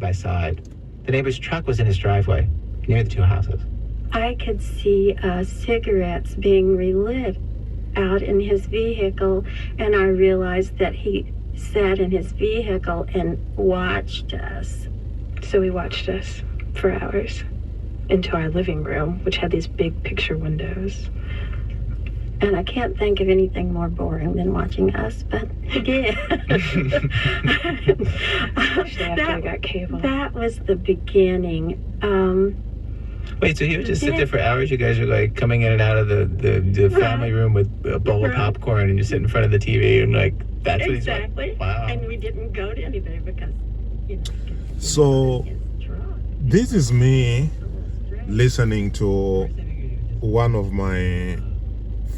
by side. The neighbor's truck was in his driveway, near the two houses. I could see cigarettes being relit out in his vehicle, and I realized that he sat in his vehicle and watched us. So he watched us for hours into our living room, which had these big picture windows. And I can't think of anything more boring than watching us, but he did. Especially after we got cable. That was the beginning. Wait, so he would just sit there for hours? You guys are like coming in and out of the family room with a bowl of popcorn, and you sit in front of the TV, and like, that's what he's like? Exactly. Wow. And we didn't go to anybody because, So this is me listening to one of my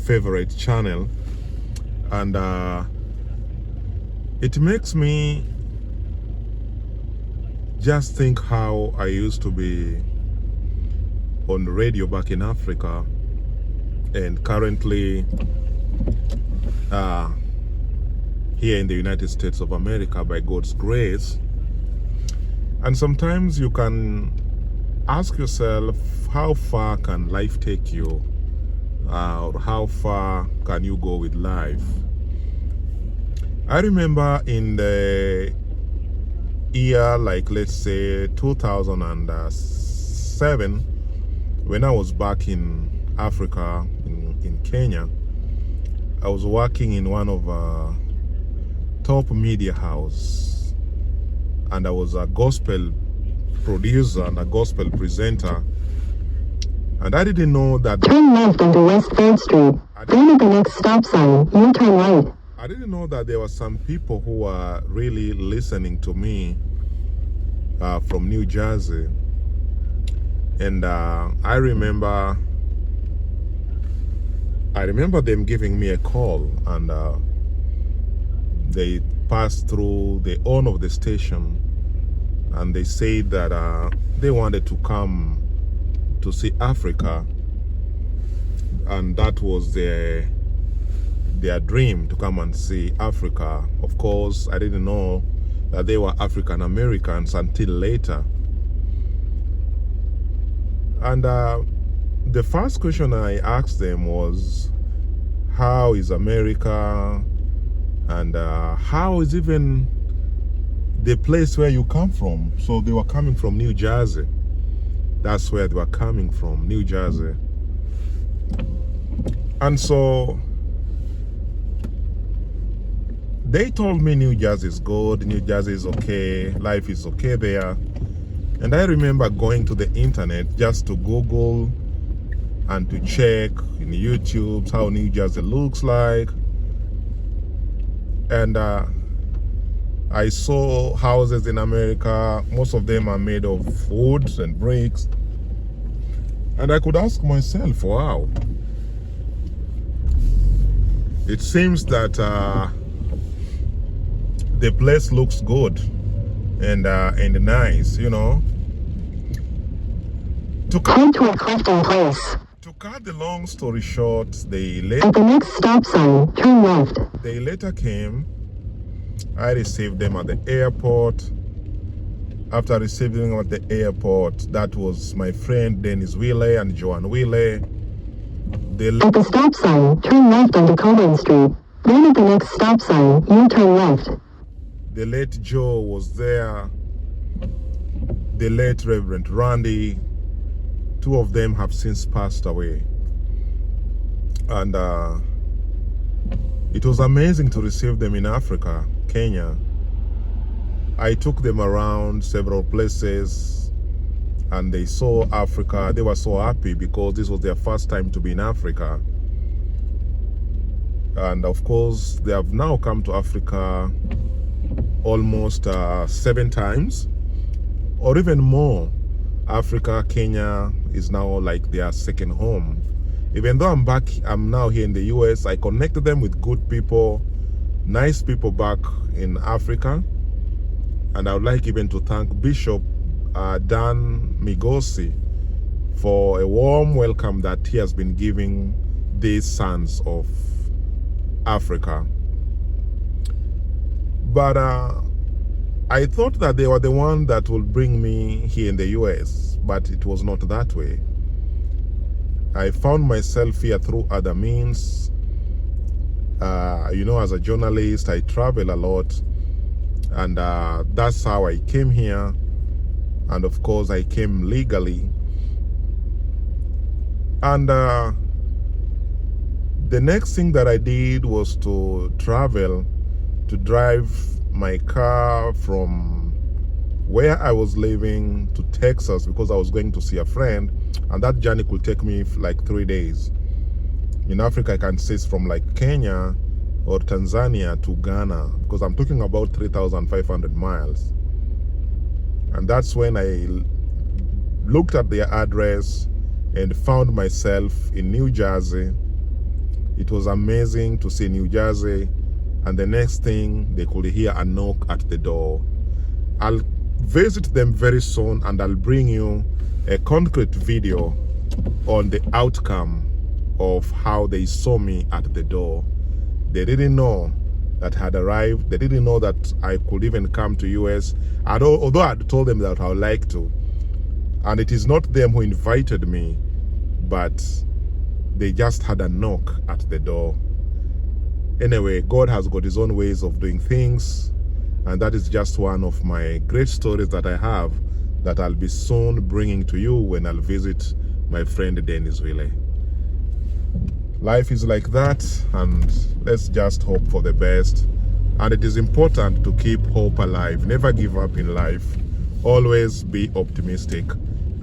favorite channel, and it makes me just think how I used to be on the radio back in Africa, and currently here in the United States of America by God's grace. And sometimes you can ask yourself, how far can life take you? Or how far can you go with life? I remember in the year, like let's say 2007, when I was back in Africa, in Kenya, I was working in one of top media house, and I was a gospel producer and a gospel presenter. And I didn't know that. Turn left onto West 3rd Street. Then at the next stop sign, you turn right. I didn't know that there were some people who were really listening to me from New Jersey. And I remember them giving me a call, and they passed through the owner of the station, and they said that they wanted to come to see Africa, and that was their dream, to come and see Africa. Of course, I didn't know that they were African Americans until later. And the first question I asked them was, how is America, and how is even the place where you come from? So they were coming from New Jersey. That's where they were coming from, New Jersey. And so they told me New Jersey is good, New Jersey is okay, life is okay there. And I remember going to the internet just to Google and to check in YouTube how New Jersey looks like. And I saw houses in America. Most of them are made of wood and bricks. And I could ask myself, wow, it seems that the place looks good and nice, you know. Head toward Clifton Place. To cut the long story short, At the next stop sign, turn left. they later came. I received them at the airport. After receiving them at the airport, that was my friend Dennis Wheeler and Joanne Wheeler. At the stop sign, turn left onto Coburn Street. Then at the next stop sign, you turn left. The late Joe was there. The late Reverend Randy. Two of them have since passed away. And it was amazing to receive them in Africa, Kenya. I took them around several places, and they saw Africa. They were so happy because this was their first time to be in Africa. And of course, they have now come to Africa almost 7 times or even more. Africa, Kenya is now like their second home. Even though I'm now here in the US, I connected them with good people, nice people back in Africa. And I would like even to thank Bishop Dan Migosi for a warm welcome that he has been giving these sons of Africa. But I thought that they were the one that will bring me here in the US, but it was not that way. I found myself here through other means. You know, as a journalist, I travel a lot, and that's how I came here. And of course, I came legally. And the next thing that I did was to travel, to drive my car from where I was living to Texas, because I was going to see a friend, and that journey could take me like 3 days. In Africa, I can say it's from like Kenya or Tanzania to Ghana, because I'm talking about 3,500 miles. And that's when I looked at their address and found myself in New Jersey. It was amazing to see New Jersey, and the next thing, they could hear a knock at the door. I'll visit them very soon, and I'll bring you a concrete video on the outcome of how they saw me at the door. They didn't know that I had arrived. They didn't know that I could even come to US, although I had told them that I would like to. And it is not them who invited me, but they just had a knock at the door. Anyway, God has got his own ways of doing things, and that is just one of my great stories that I have that I'll be soon bringing to you when I'll visit my friend Dennis Wille. Life is like that, and let's just hope for the best. And it is important to keep hope alive. Never give up in life. Always be optimistic,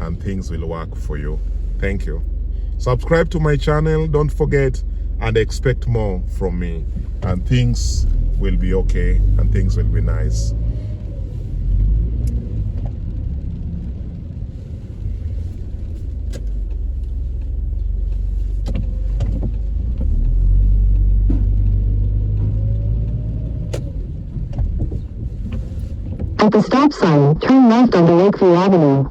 and things will work for you. Thank you. Subscribe to my channel, don't forget, and expect more from me. And things will be okay, and things will be nice. At the stop sign, turn left onto Lakeview Avenue.